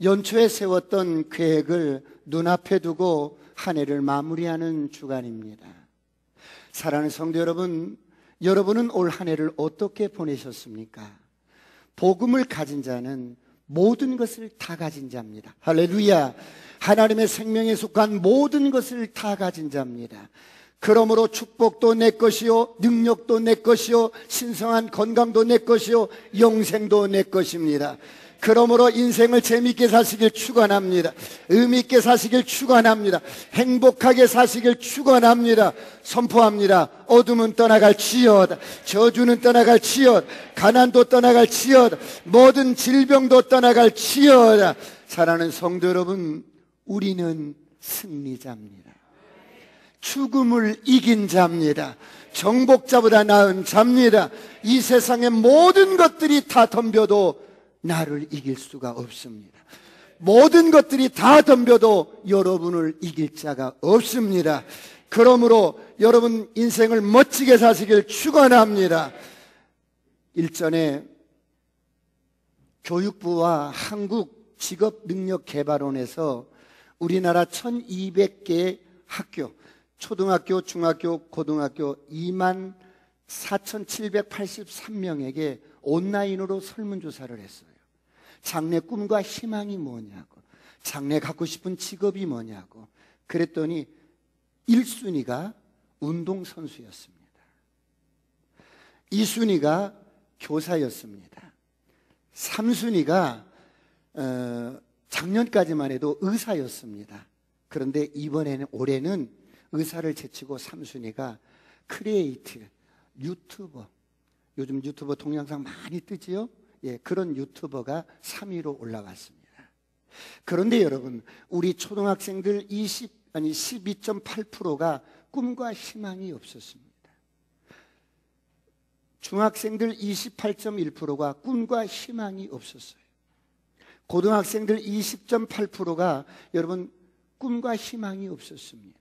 연초에 세웠던 계획을 눈앞에 두고 한 해를 마무리하는 주간입니다. 사랑하는 성도 여러분, 여러분은 올 한 해를 어떻게 보내셨습니까? 복음을 가진 자는 모든 것을 다 가진 자입니다. 할렐루야. 하나님의 생명에 속한 모든 것을 다 가진 자입니다. 그러므로 축복도 내 것이요, 능력도 내 것이요, 신성한 건강도 내 것이요, 영생도 내 것입니다. 그러므로 인생을 재미있게 사시길 축원합니다. 의미 있게 사시길 축원합니다. 행복하게 사시길 축원합니다. 선포합니다. 어둠은 떠나갈지어다. 저주는 떠나갈지어다. 가난도 떠나갈지어다. 모든 질병도 떠나갈지어다. 사랑하는 성도 여러분, 우리는 승리자입니다. 죽음을 이긴 자입니다. 정복자보다 나은 자입니다. 이 세상의 모든 것들이 다 덤벼도 나를 이길 수가 없습니다. 모든 것들이 다 덤벼도 여러분을 이길 자가 없습니다. 그러므로 여러분 인생을 멋지게 사시길 축원합니다. 일전에 교육부와 한국직업능력개발원에서 우리나라 1200개의 학교, 초등학교, 중학교, 고등학교 24,783명에게 온라인으로 설문조사를 했어요. 장래 꿈과 희망이 뭐냐고, 장래 갖고 싶은 직업이 뭐냐고. 그랬더니 1순위가 운동선수였습니다. 2순위가 교사였습니다. 3순위가 작년까지만 해도 의사였습니다. 그런데 올해는 의사를 제치고 3순위가 크리에이터, 유튜버, 요즘 유튜버 동영상 많이 뜨지요? 예, 그런 유튜버가 3위로 올라왔습니다. 그런데 여러분, 우리 초등학생들 12.8%가 꿈과 희망이 없었습니다. 중학생들 28.1%가 꿈과 희망이 없었어요. 고등학생들 20.8%가 여러분 꿈과 희망이 없었습니다.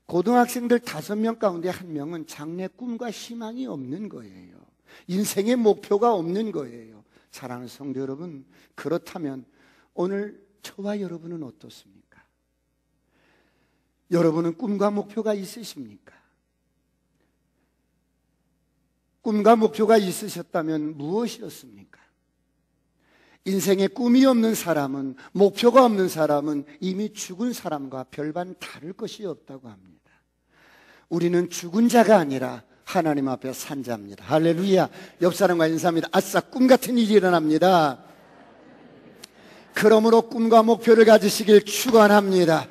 고등학생들 5명 가운데 1명은 장래 꿈과 희망이 없는 거예요. 인생의 목표가 없는 거예요. 사랑하는 성도 여러분, 그렇다면 오늘 저와 여러분은 어떻습니까? 여러분은 꿈과 목표가 있으십니까? 꿈과 목표가 있으셨다면 무엇이었습니까? 인생에 꿈이 없는 사람은, 목표가 없는 사람은 이미 죽은 사람과 별반 다를 것이 없다고 합니다. 우리는 죽은 자가 아니라 하나님 앞에 산 자입니다. 할렐루야. 옆 사람과 인사합니다. 아싸, 꿈 같은 일이 일어납니다. 그러므로 꿈과 목표를 가지시길 축원합니다.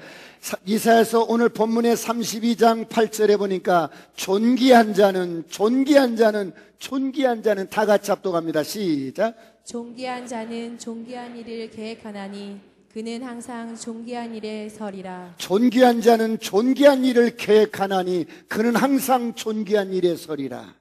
이사야서 오늘 본문의 32장 8절에 보니까 존귀한 자는 다 같이 합독합니다. 시작. 존귀한 자는 존귀한 일을 계획하나니 그는 항상 존귀한 일에 서리라. 존귀한 자는 존귀한 일을 계획하나니 그는 항상 존귀한 일에 서리라.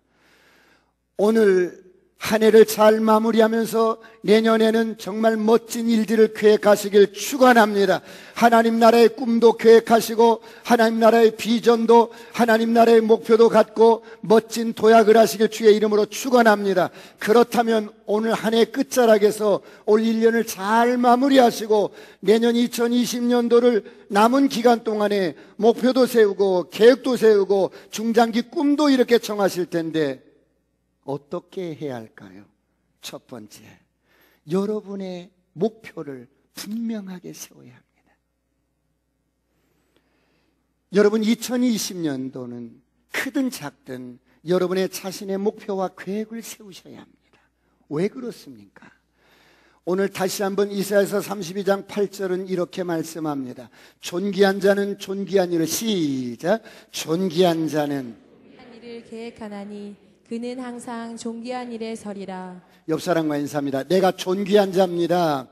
오늘 한 해를 잘 마무리하면서 내년에는 정말 멋진 일들을 계획하시길 축원합니다. 하나님 나라의 꿈도 계획하시고 하나님 나라의 비전도 하나님 나라의 목표도 갖고 멋진 도약을 하시길 주의 이름으로 축원합니다. 그렇다면 오늘 한 해 끝자락에서 올 1년을 잘 마무리하시고 내년 2020년도를 남은 기간 동안에 목표도 세우고 계획도 세우고 중장기 꿈도 이렇게 정하실 텐데 어떻게 해야 할까요? 첫 번째, 여러분의 목표를 분명하게 세워야 합니다. 여러분 2020년도는 크든 작든 여러분의 자신의 목표와 계획을 세우셔야 합니다. 왜 그렇습니까? 오늘 다시 한번 이사야서 32장 8절은 이렇게 말씀합니다. 존귀한 자는 존귀한 일을 시작. 존귀한 자는 한 일을 계획하나니 그는 항상 존귀한 일에 서리라. 옆 사람과 인사합니다. 내가 존귀한 자입니다.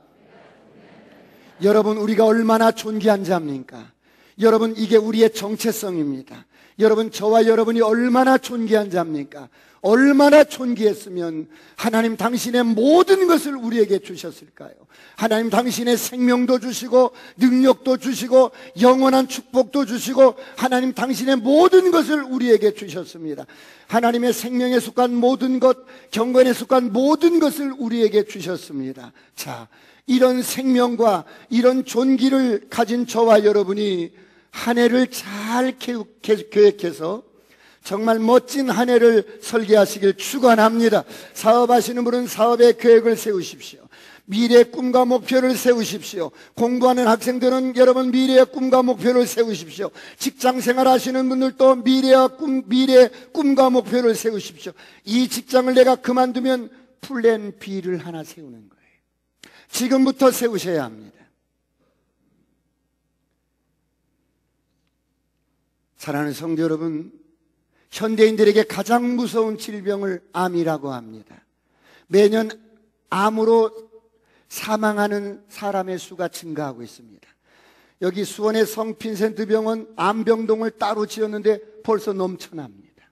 여러분, 우리가 얼마나 존귀한 자입니까? 여러분, 이게 우리의 정체성입니다. 여러분, 저와 여러분이 얼마나 존귀한 자입니까? 얼마나 존귀했으면 하나님 당신의 모든 것을 우리에게 주셨을까요? 하나님 당신의 생명도 주시고 능력도 주시고 영원한 축복도 주시고 하나님 당신의 모든 것을 우리에게 주셨습니다. 하나님의 생명에 속한 모든 것, 경건에 속한 모든 것을 우리에게 주셨습니다. 자, 이런 생명과 이런 존귀를 가진 저와 여러분이 한 해를 잘 계획해서 정말 멋진 한 해를 설계하시길 축원합니다. 사업하시는 분은 사업의 계획을 세우십시오. 미래의 꿈과 목표를 세우십시오. 공부하는 학생들은 여러분 미래의 꿈과 목표를 세우십시오. 직장생활 하시는 분들도 미래의 꿈과 목표를 세우십시오. 이 직장을 내가 그만두면 플랜 B를 하나 세우는 거예요. 지금부터 세우셔야 합니다. 사랑하는 성도 여러분, 현대인들에게 가장 무서운 질병을 암이라고 합니다. 매년 암으로 사망하는 사람의 수가 증가하고 있습니다. 여기 수원의 성빈센트 병원 암병동을 따로 지었는데 벌써 넘쳐납니다.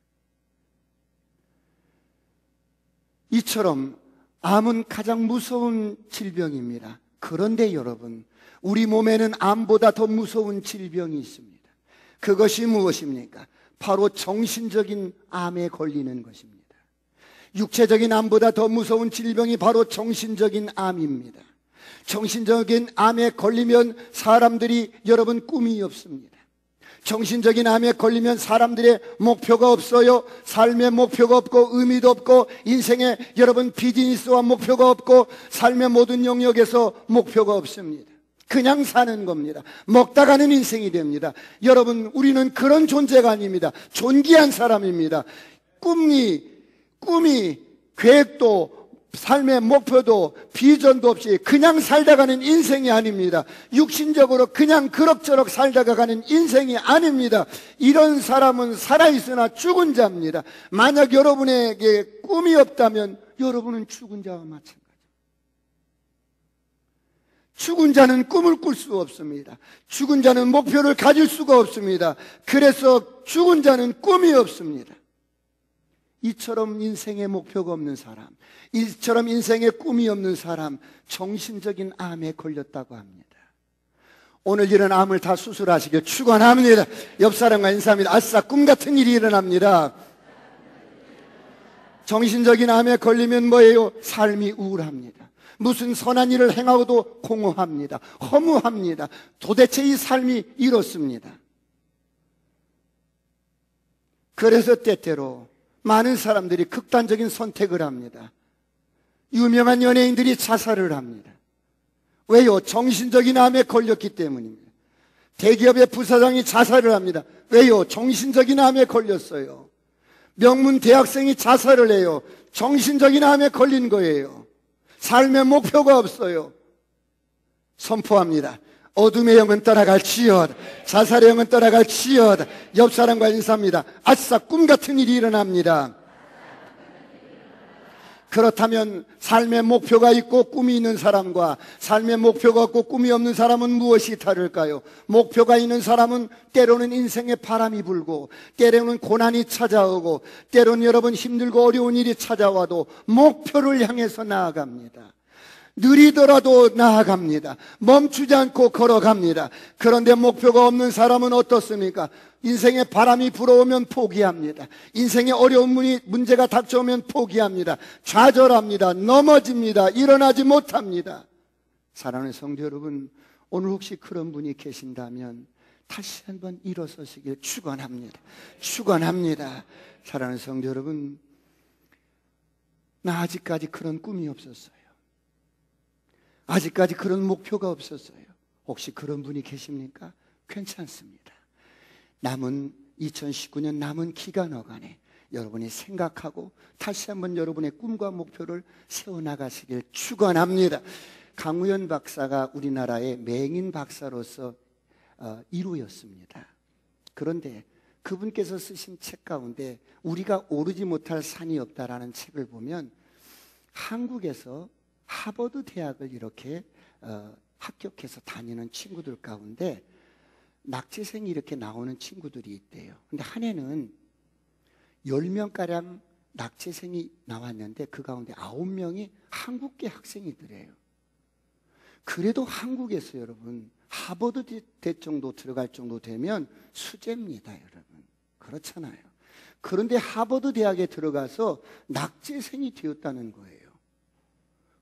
이처럼 암은 가장 무서운 질병입니다. 그런데 여러분, 우리 몸에는 암보다 더 무서운 질병이 있습니다. 그것이 무엇입니까? 바로 정신적인 암에 걸리는 것입니다. 육체적인 암보다 더 무서운 질병이 바로 정신적인 암입니다. 정신적인 암에 걸리면 사람들이 여러분 꿈이 없습니다. 정신적인 암에 걸리면 사람들의 목표가 없어요. 삶의 목표가 없고 의미도 없고 인생에 여러분 비즈니스와 목표가 없고 삶의 모든 영역에서 목표가 없습니다. 그냥 사는 겁니다. 먹다 가는 인생이 됩니다. 여러분, 우리는 그런 존재가 아닙니다. 존귀한 사람입니다. 꿈이 계획도 삶의 목표도 비전도 없이 그냥 살다 가는 인생이 아닙니다. 육신적으로 그냥 그럭저럭 살다가 가는 인생이 아닙니다. 이런 사람은 살아있으나 죽은 자입니다. 만약 여러분에게 꿈이 없다면 여러분은 죽은 자와 마찬가지입니다. 죽은 자는 꿈을 꿀 수 없습니다. 죽은 자는 목표를 가질 수가 없습니다. 그래서 죽은 자는 꿈이 없습니다. 이처럼 인생의 목표가 없는 사람, 이처럼 인생의 꿈이 없는 사람, 정신적인 암에 걸렸다고 합니다. 오늘 이런 암을 다 수술하시길 축원합니다. 옆 사람과 인사합니다. 아싸, 꿈 같은 일이 일어납니다. 정신적인 암에 걸리면 뭐예요? 삶이 우울합니다. 무슨 선한 일을 행하고도 공허합니다. 허무합니다. 도대체 이 삶이 이렇습니다. 그래서 때때로 많은 사람들이 극단적인 선택을 합니다. 유명한 연예인들이 자살을 합니다. 왜요? 정신적인 암에 걸렸기 때문입니다. 대기업의 부사장이 자살을 합니다. 왜요? 정신적인 암에 걸렸어요. 명문 대학생이 자살을 해요. 정신적인 암에 걸린 거예요. 삶의 목표가 없어요. 선포합니다. 어둠의 영은 떠나갈지어다. 자살의 영은 떠나갈지어다. 옆 사람과 인사합니다. 아싸, 꿈 같은 일이 일어납니다. 그렇다면 삶의 목표가 있고 꿈이 있는 사람과 삶의 목표가 없고 꿈이 없는 사람은 무엇이 다를까요? 목표가 있는 사람은 때로는 인생에 바람이 불고 때로는 고난이 찾아오고 때로는 여러분 힘들고 어려운 일이 찾아와도 목표를 향해서 나아갑니다. 느리더라도 나아갑니다. 멈추지 않고 걸어갑니다. 그런데 목표가 없는 사람은 어떻습니까? 인생에 바람이 불어오면 포기합니다. 인생에 어려운 문제가 닥쳐오면 포기합니다. 좌절합니다. 넘어집니다. 일어나지 못합니다. 사랑하는 성도 여러분, 오늘 혹시 그런 분이 계신다면 다시 한번 일어서시길 축원합니다. 축원합니다. 사랑하는 성도 여러분, 나 아직까지 그런 꿈이 없었어요. 아직까지 그런 목표가 없었어요. 혹시 그런 분이 계십니까? 괜찮습니다. 남은 2019년 남은 기간 어간에 여러분이 생각하고 다시 한번 여러분의 꿈과 목표를 세워나가시길 축원합니다. 강우현 박사가 우리나라의 맹인 박사로서 1호였습니다. 그런데 그분께서 쓰신 책 가운데 우리가 오르지 못할 산이 없다라는 책을 보면 한국에서 하버드 대학을 이렇게 합격해서 다니는 친구들 가운데 낙제생이 이렇게 나오는 친구들이 있대요. 근데 한 해는 10명가량 낙제생이 나왔는데 그 가운데 9명이 한국계 학생이더래요. 그래도 한국에서 여러분 하버드 대 정도 들어갈 정도 되면 수재입니다, 여러분. 그렇잖아요. 그런데 하버드 대학에 들어가서 낙제생이 되었다는 거예요.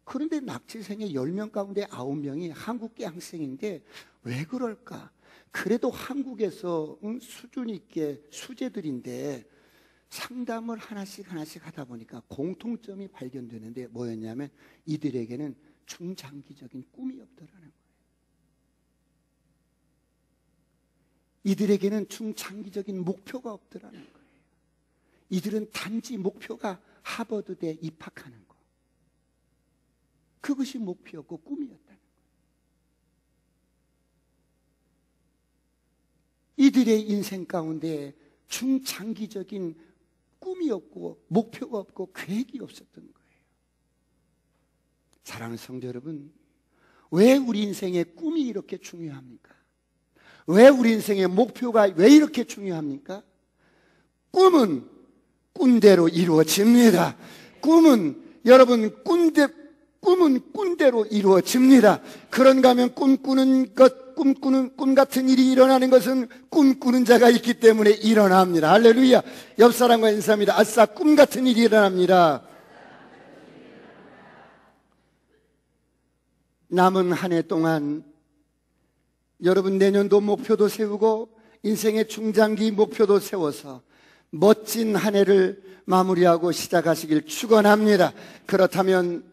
그런데 낙제생의 10명 가운데 9명이 한국계 학생인데 왜 그럴까? 그래도 한국에서 수준 있게 수재들인데 상담을 하나씩 하다 보니까 공통점이 발견되는데 뭐였냐면 이들에게는 중장기적인 꿈이 없더라는 거예요. 이들에게는 중장기적인 목표가 없더라는 거예요. 이들은 단지 목표가 하버드대에 입학하는 거. 그것이 목표였고 꿈이었다는 거예요. 이들의 인생 가운데 중장기적인 꿈이 없고 목표가 없고 계획이 없었던 거예요. 사랑하는 성도 여러분, 왜 우리 인생의 꿈이 이렇게 중요합니까? 왜 우리 인생의 목표가 왜 이렇게 중요합니까? 꿈은 꾼대로 이루어집니다. 꿈은 여러분 꿈은 꾼대로 이루어집니다. 그런가 하면 꿈꾸는 꿈 같은 일이 일어나는 것은 꿈꾸는 자가 있기 때문에 일어납니다. 할렐루야. 옆 사람과 인사합니다. 아싸, 꿈 같은 일이 일어납니다. 남은 한 해 동안 여러분 내년도 목표도 세우고 인생의 중장기 목표도 세워서 멋진 한 해를 마무리하고 시작하시길 축원합니다. 그렇다면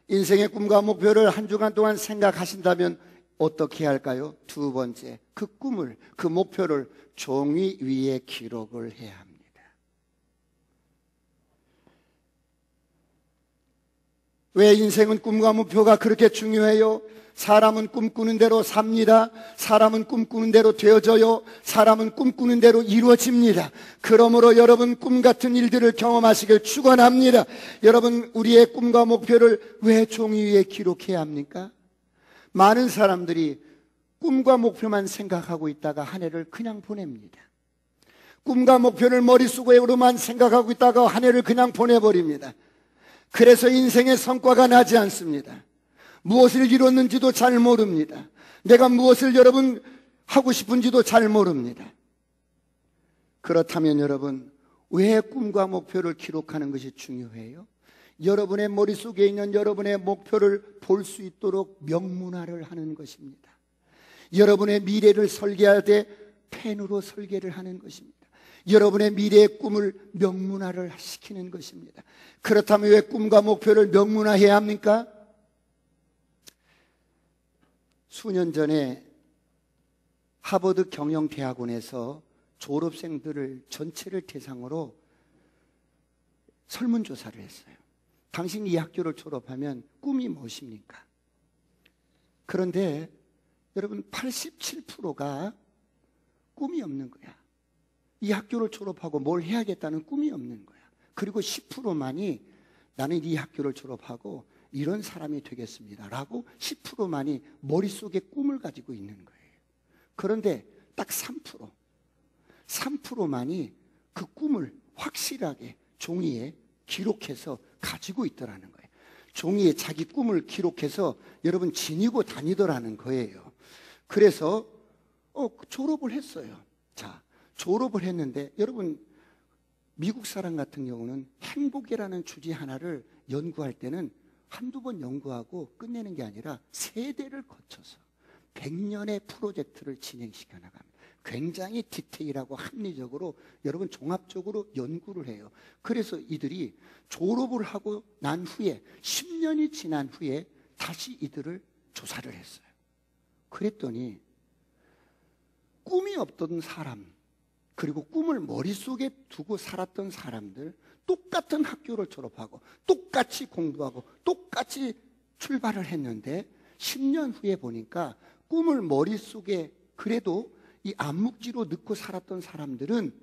인생의 꿈과 목표를 한 주간 동안 생각하신다면 어떻게 할까요? 두 번째, 그 꿈을, 그 목표를 종이 위에 기록을 해야 합니다. 왜 인생은 꿈과 목표가 그렇게 중요해요? 사람은 꿈꾸는 대로 삽니다. 사람은 꿈꾸는 대로 되어져요. 사람은 꿈꾸는 대로 이루어집니다. 그러므로 여러분 꿈 같은 일들을 경험하시길 축원합니다. 여러분 우리의 꿈과 목표를 왜 종이 위에 기록해야 합니까? 많은 사람들이 꿈과 목표만 생각하고 있다가 한 해를 그냥 보냅니다. 꿈과 목표를 머릿속으로만 생각하고 있다가 한 해를 그냥 보내버립니다. 그래서 인생의 성과가 나지 않습니다. 무엇을 이뤘는지도 잘 모릅니다. 내가 무엇을 여러분 하고 싶은지도 잘 모릅니다. 그렇다면 여러분 왜 꿈과 목표를 기록하는 것이 중요해요? 여러분의 머릿속에 있는 여러분의 목표를 볼 수 있도록 명문화를 하는 것입니다. 여러분의 미래를 설계할 때 펜으로 설계를 하는 것입니다. 여러분의 미래의 꿈을 명문화를 시키는 것입니다. 그렇다면 왜 꿈과 목표를 명문화해야 합니까? 수년 전에 하버드 경영대학원에서 졸업생들을 전체를 대상으로 설문조사를 했어요. 당신 이 학교를 졸업하면 꿈이 무엇입니까? 그런데 여러분 87%가 꿈이 없는 거야. 이 학교를 졸업하고 뭘 해야겠다는 꿈이 없는 거야. 그리고 10%만이 나는 이 학교를 졸업하고 이런 사람이 되겠습니다 라고 10%만이 머릿속에 꿈을 가지고 있는 거예요. 그런데 딱 3%만이 그 꿈을 확실하게 종이에 기록해서 가지고 있더라는 거예요. 종이에 자기 꿈을 기록해서 여러분 지니고 다니더라는 거예요. 그래서 졸업을 했어요. 자, 졸업을 했는데 여러분 미국 사람 같은 경우는 행복이라는 주제 하나를 연구할 때는 한두 번 연구하고 끝내는 게 아니라 세대를 거쳐서 100년의 프로젝트를 진행시켜 나갑니다. 굉장히 디테일하고 합리적으로 여러분 종합적으로 연구를 해요. 그래서 이들이 졸업을 하고 난 후에 10년이 지난 후에 다시 이들을 조사를 했어요. 그랬더니 꿈이 없던 사람 그리고 꿈을 머릿속에 두고 살았던 사람들 똑같은 학교를 졸업하고 똑같이 공부하고 똑같이 출발을 했는데 10년 후에 보니까 꿈을 머릿속에 그래도 이 암묵지로 넣고 살았던 사람들은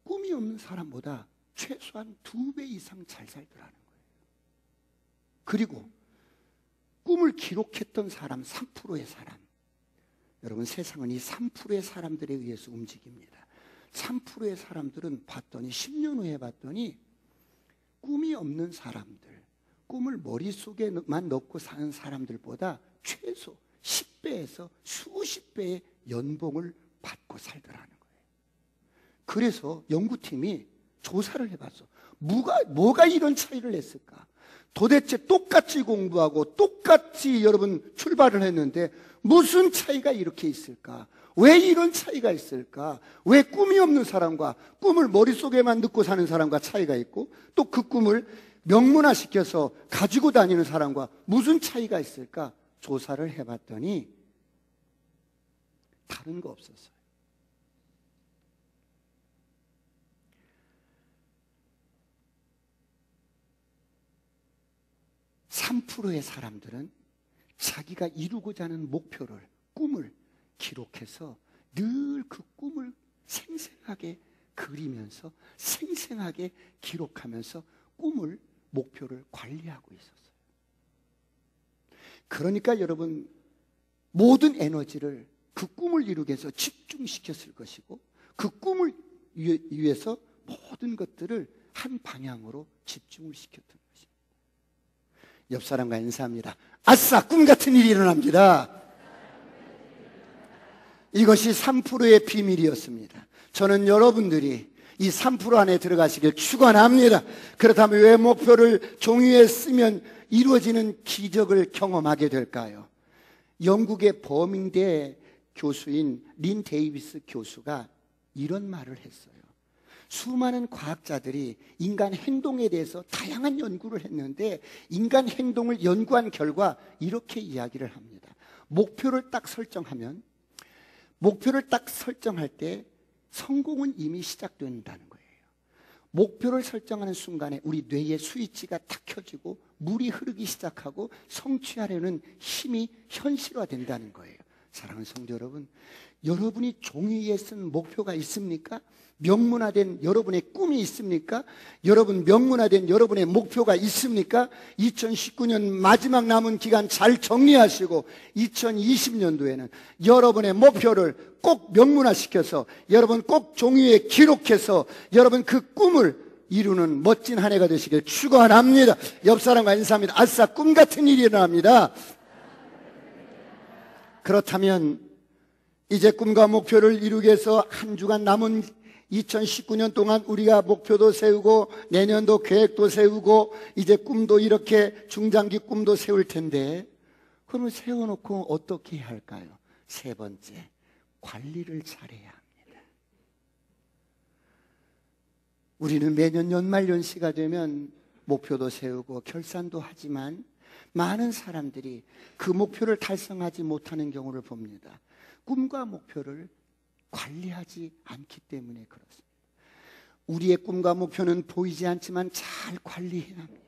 꿈이 없는 사람보다 최소한 2배 이상 잘 살더라는 거예요. 그리고 꿈을 기록했던 사람 3%의 사람, 여러분 세상은 이 3%의 사람들에 의해서 움직입니다. 3%의 사람들은 봤더니 10년 후에 봤더니 꿈이 없는 사람들, 꿈을 머릿속에만 넣고 사는 사람들보다 최소 10배에서 수십 배의 연봉을 받고 살더라는 거예요. 그래서 연구팀이 조사를 해봤어. 뭐가 이런 차이를 냈을까? 도대체 똑같이 공부하고 똑같이 여러분 출발을 했는데 무슨 차이가 이렇게 있을까? 왜 이런 차이가 있을까? 왜 꿈이 없는 사람과 꿈을 머릿속에만 넣고 사는 사람과 차이가 있고 또 그 꿈을 명문화시켜서 가지고 다니는 사람과 무슨 차이가 있을까? 조사를 해봤더니 다른 거 없었어요. 3%의 사람들은 자기가 이루고자 하는 목표를, 꿈을 기록해서 늘 그 꿈을 생생하게 그리면서 생생하게 기록하면서 꿈을, 목표를 관리하고 있었어요. 그러니까 여러분, 모든 에너지를 그 꿈을 이루기 위해서 집중시켰을 것이고 그 꿈을 위해서 모든 것들을 한 방향으로 집중을 시켰던 것입니다. 옆 사람과 인사합니다. 아싸, 꿈 같은 일이 일어납니다. 이것이 3%의 비밀이었습니다. 저는 여러분들이 이 3% 안에 들어가시길 축원합니다. 그렇다면 왜 목표를 종이에 쓰면 이루어지는 기적을 경험하게 될까요? 영국의 버밍대 교수인 린 데이비스 교수가 이런 말을 했어요. 수많은 과학자들이 인간 행동에 대해서 다양한 연구를 했는데 인간 행동을 연구한 결과 이렇게 이야기를 합니다. 목표를 딱 설정할 때 성공은 이미 시작된다는 거예요. 목표를 설정하는 순간에 우리 뇌의 스위치가 탁 켜지고 물이 흐르기 시작하고 성취하려는 힘이 현실화된다는 거예요. 사랑하는 성도 여러분, 여러분이 종이 위에 쓴 목표가 있습니까? 명문화된 여러분의 꿈이 있습니까? 여러분 명문화된 여러분의 목표가 있습니까? 2019년 마지막 남은 기간 잘 정리하시고 2020년도에는 여러분의 목표를 꼭 명문화시켜서 여러분 꼭 종이에 기록해서 여러분 그 꿈을 이루는 멋진 한 해가 되시길 축원합니다. 옆 사람과 인사합니다. 아싸, 꿈 같은 일이 일어납니다. 그렇다면 이제 꿈과 목표를 이루기 위해서 한 주간 남은 2019년 동안 우리가 목표도 세우고 내년도 계획도 세우고 이제 꿈도 이렇게 중장기 꿈도 세울 텐데 그러면 세워놓고 어떻게 해야 할까요? 세 번째, 관리를 잘해야 합니다. 우리는 매년 연말연시가 되면 목표도 세우고 결산도 하지만 많은 사람들이 그 목표를 달성하지 못하는 경우를 봅니다. 꿈과 목표를 관리하지 않기 때문에 그렇습니다. 우리의 꿈과 목표는 보이지 않지만 잘 관리해야 합니다.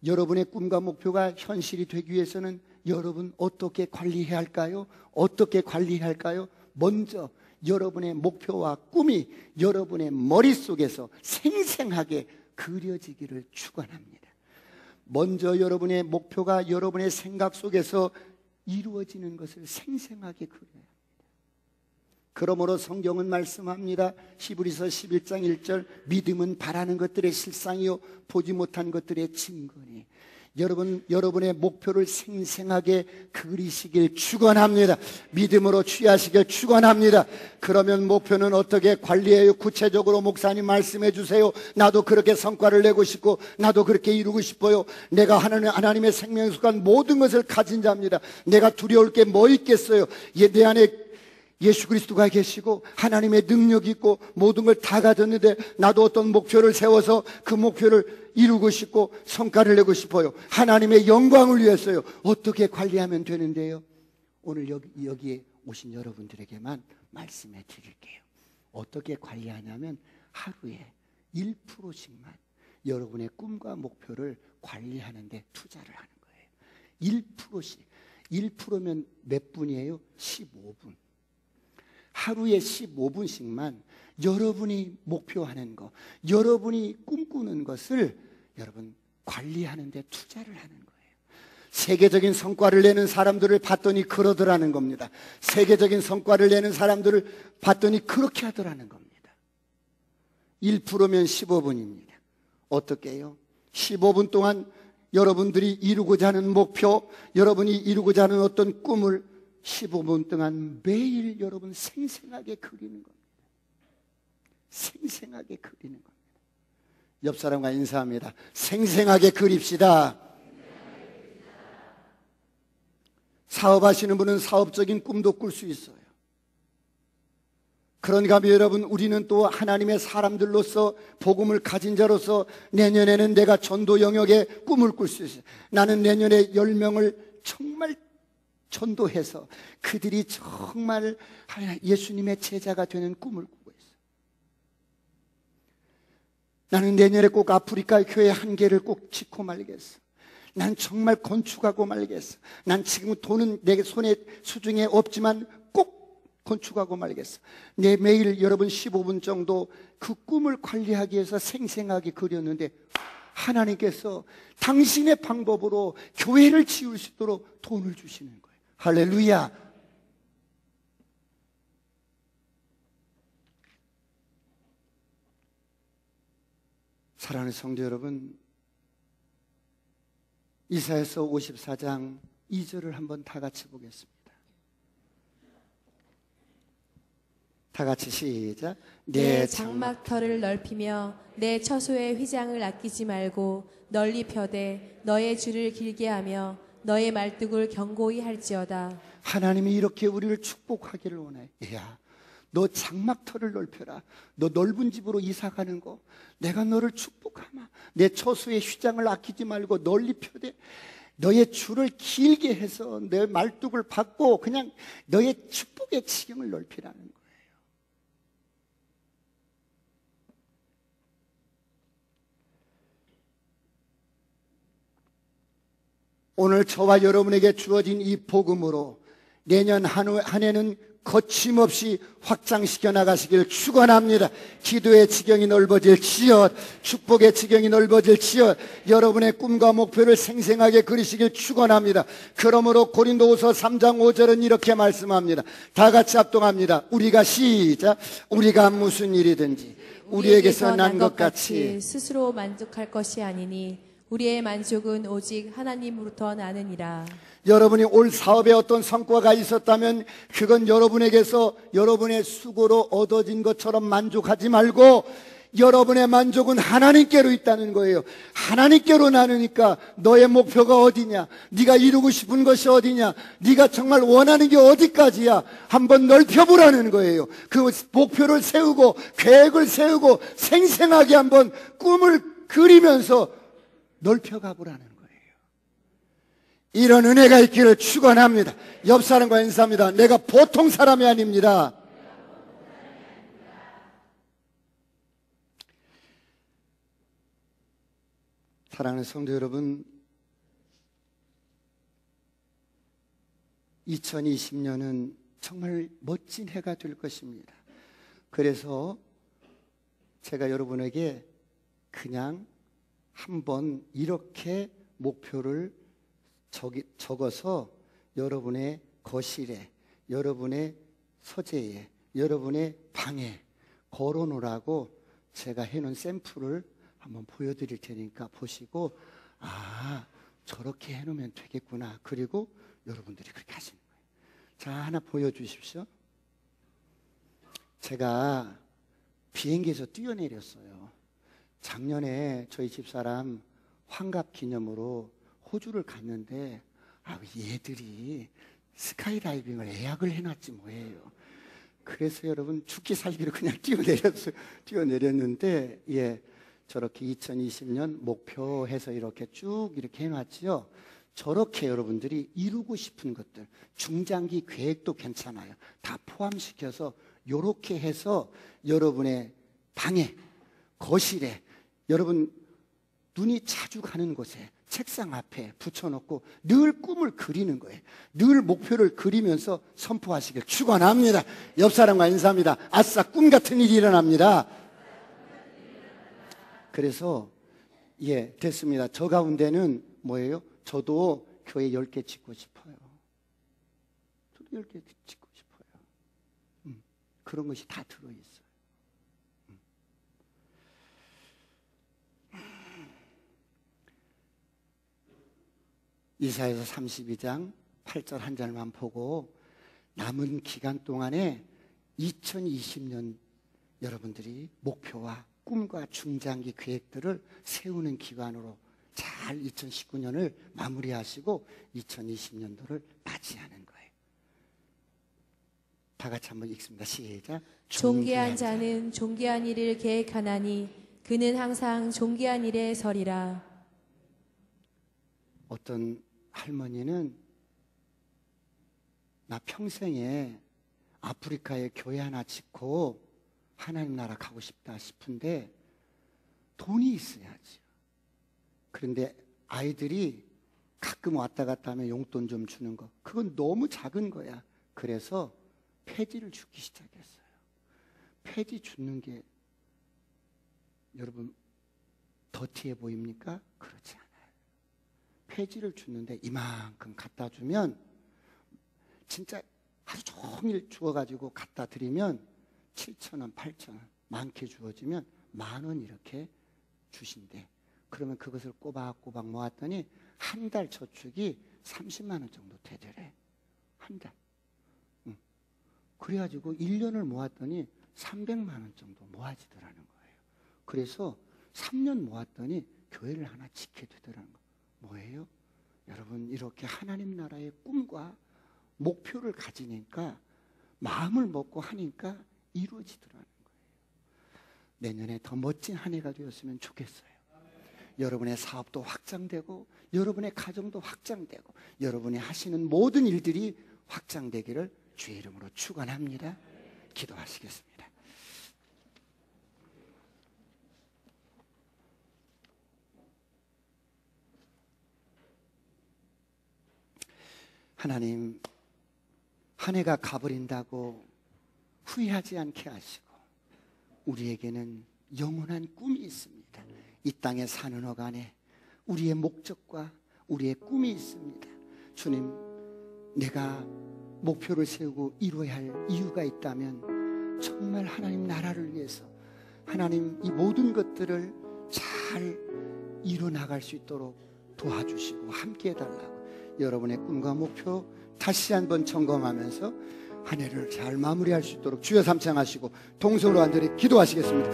여러분의 꿈과 목표가 현실이 되기 위해서는 여러분 어떻게 관리해야 할까요? 어떻게 관리해야 할까요? 먼저 여러분의 목표와 꿈이 여러분의 머릿속에서 생생하게 그려지기를 축원합니다. 먼저 여러분의 목표가 여러분의 생각 속에서 이루어지는 것을 생생하게 그려야 합니다. 그러므로 성경은 말씀합니다. 히브리서 11장 1절, 믿음은 바라는 것들의 실상이요 보지 못한 것들의 증거니. 여러분의 목표를 생생하게 그리시길 축원합니다. 믿음으로 취하시길 축원합니다. 그러면 목표는 어떻게 관리해요? 구체적으로 목사님 말씀해 주세요. 나도 그렇게 성과를 내고 싶고 나도 그렇게 이루고 싶어요. 내가 하나님의 생명에 속한 모든 것을 가진 자입니다. 내가 두려울 게 뭐 있겠어요? 내 안에 예수 그리스도가 계시고 하나님의 능력이 있고 모든 걸 다 가졌는데 나도 어떤 목표를 세워서 그 목표를 이루고 싶고 성과를 내고 싶어요. 하나님의 영광을 위해서요. 어떻게 관리하면 되는데요? 오늘 여기에 오신 여러분들에게만 말씀해 드릴게요. 어떻게 관리하냐면 하루에 1%씩만 여러분의 꿈과 목표를 관리하는 데 투자를 하는 거예요. 1%씩. 1%면 몇 분이에요? 15분. 하루에 15분씩만 여러분이 목표하는 것, 여러분이 꿈꾸는 것을 여러분 관리하는 데 투자를 하는 거예요. 세계적인 성과를 내는 사람들을 봤더니 그러더라는 겁니다. 세계적인 성과를 내는 사람들을 봤더니 그렇게 하더라는 겁니다. 1%면 15분입니다. 어떻게 해요? 15분 동안 여러분들이 이루고자 하는 목표, 여러분이 이루고자 하는 어떤 꿈을 15분 동안 매일 여러분 생생하게 그리는 겁니다. 생생하게 그리는 겁니다. 옆 사람과 인사합니다. 생생하게 그립시다. 사업하시는 분은 사업적인 꿈도 꿀 수 있어요. 그런가 하면 여러분, 우리는 또 하나님의 사람들로서 복음을 가진 자로서 내년에는 내가 전도 영역에 꿈을 꿀 수 있어요. 나는 내년에 10명을 정말 전도해서 그들이 정말 예수님의 제자가 되는 꿈을 꾸고 있어요. 나는 내년에 꼭 아프리카 교회 한 개를 꼭 짓고 말겠어. 난 정말 건축하고 말겠어. 난 지금 돈은 내 손에 수중에 없지만 꼭 건축하고 말겠어. 내 매일 여러분 15분 정도 그 꿈을 관리하기 위해서 생생하게 그렸는데 하나님께서 당신의 방법으로 교회를 지을 수 있도록 돈을 주시는 거예요. 할렐루야. 사랑하는 성도 여러분, 이사야서 54장 2절을 한번 다 같이 보겠습니다. 다 같이 시작. 내 장막터를 넓히며 내 처소의 휘장을 아끼지 말고 널리 펴되 너의 줄을 길게 하며 너의 말뚝을 견고히 할지어다. 하나님이 이렇게 우리를 축복하기를 원해. 야, 너 장막터를 넓혀라. 너 넓은 집으로 이사 가는 거 내가 너를 축복하마. 내 처소의 휘장을 아끼지 말고 널리 펴되 너의 줄을 길게 해서 내 말뚝을 받고 그냥 너의 축복의 지경을 넓히라는 거예요. 오늘 저와 여러분에게 주어진 이 복음으로 내년 한 해는 거침없이 확장시켜 나가시길 축원합니다. 기도의 지경이 넓어질지어, 축복의 지경이 넓어질지어, 여러분의 꿈과 목표를 생생하게 그리시길 축원합니다. 그러므로 고린도후서 3장 5절은 이렇게 말씀합니다. 다 같이 합동합니다. 우리가 시작. 우리가 무슨 일이든지 우리에게서 난 것 같이 스스로 만족할 것이 아니니 우리의 만족은 오직 하나님으로부터 나느니라. 여러분이 올 사업에 어떤 성과가 있었다면 그건 여러분에게서 여러분의 수고로 얻어진 것처럼 만족하지 말고 여러분의 만족은 하나님께로 있다는 거예요. 하나님께로 나누니까 너의 목표가 어디냐, 네가 이루고 싶은 것이 어디냐, 네가 정말 원하는 게 어디까지야 한번 넓혀보라는 거예요. 그 목표를 세우고 계획을 세우고 생생하게 한번 꿈을 그리면서 넓혀가 보라는 거예요. 이런 은혜가 있기를 축원합니다. 옆 사람과 인사합니다. 내가 보통 사람이 아닙니다. 사랑하는 성도 여러분, 2020년은 정말 멋진 해가 될 것입니다. 그래서 제가 여러분에게 그냥 한번 이렇게 목표를 적어서 여러분의 거실에, 여러분의 서재에, 여러분의 방에 걸어놓으라고 제가 해놓은 샘플을 한번 보여드릴 테니까 보시고, 아, 저렇게 해놓으면 되겠구나. 그리고 여러분들이 그렇게 하시는 거예요. 자, 하나 보여주십시오. 제가 비행기에서 뛰어내렸어요. 작년에 저희 집사람 환갑 기념으로 호주를 갔는데 얘들이 스카이다이빙을 예약을 해놨지 뭐예요. 그래서 여러분 죽기 살기로 그냥 뛰어내렸는데 저렇게 2020년 목표해서 이렇게 쭉 이렇게 해놨지요. 저렇게 여러분들이 이루고 싶은 것들, 중장기 계획도 괜찮아요. 다 포함시켜서 이렇게 해서 여러분의 방에, 거실에, 여러분 눈이 자주 가는 곳에 책상 앞에 붙여놓고 늘 꿈을 그리는 거예요. 늘 목표를 그리면서 선포하시길 축원합니다. 옆 사람과 인사합니다. 아싸, 꿈 같은 일이 일어납니다. 그래서 됐습니다. 저 가운데는 뭐예요? 저도 교회 10개 짓고 싶어요. 저도 10개 짓고 싶어요. 그런 것이 다 들어있어요. 이사야서 32장 8절 한 절만 보고 남은 기간 동안에 2020년 여러분들이 목표와 꿈과 중장기 계획들을 세우는 기간으로 잘 2019년을 마무리하시고 2020년도를 맞이하는 거예요. 다 같이 한번 읽습니다. 시작. 존귀한 자는 존귀한 일을 계획하나니 그는 항상 존귀한 일에 서리라. 어떤 할머니는 나 평생에 아프리카에 교회 하나 짓고 하나님 나라 가고 싶다 싶은데 돈이 있어야지. 그런데 아이들이 가끔 왔다 갔다 하면 용돈 좀 주는 거, 그건 너무 작은 거야. 그래서 폐지를 주기 시작했어요. 폐지 주는 게 여러분 더티해 보입니까? 그렇지 않아요. 폐지를 주는데 이만큼 갖다 주면 진짜 하루 종일 주워가지고 갖다 드리면 7,000원, 8,000원, 많게 주어지면 10,000원 이렇게 주신대. 그러면 그것을 꼬박꼬박 모았더니 한 달 저축이 30만 원 정도 되더래. 한 달. 그래가지고 1년을 모았더니 300만 원 정도 모아지더라는 거예요. 그래서 3년 모았더니 교회를 하나 짓게 되더라는 거예요. 뭐예요? 여러분, 이렇게 하나님 나라의 꿈과 목표를 가지니까 마음을 먹고 하니까 이루어지더라는 거예요. 내년에 더 멋진 한 해가 되었으면 좋겠어요. 여러분의 사업도 확장되고 여러분의 가정도 확장되고 여러분이 하시는 모든 일들이 확장되기를 주의 이름으로 축원합니다. 기도하시겠습니다. 하나님, 한 해가 가버린다고 후회하지 않게 하시고 우리에게는 영원한 꿈이 있습니다. 이 땅에 사는 어간에 우리의 목적과 우리의 꿈이 있습니다. 주님, 내가 목표를 세우고 이루어야 할 이유가 있다면 정말 하나님 나라를 위해서 하나님 이 모든 것들을 잘 이뤄나갈 수 있도록 도와주시고 함께 해달라고 여러분의 꿈과 목표 다시 한번 점검하면서 한 해를 잘 마무리할 수 있도록 주여 삼창하시고 동서로 간절히 기도하시겠습니다.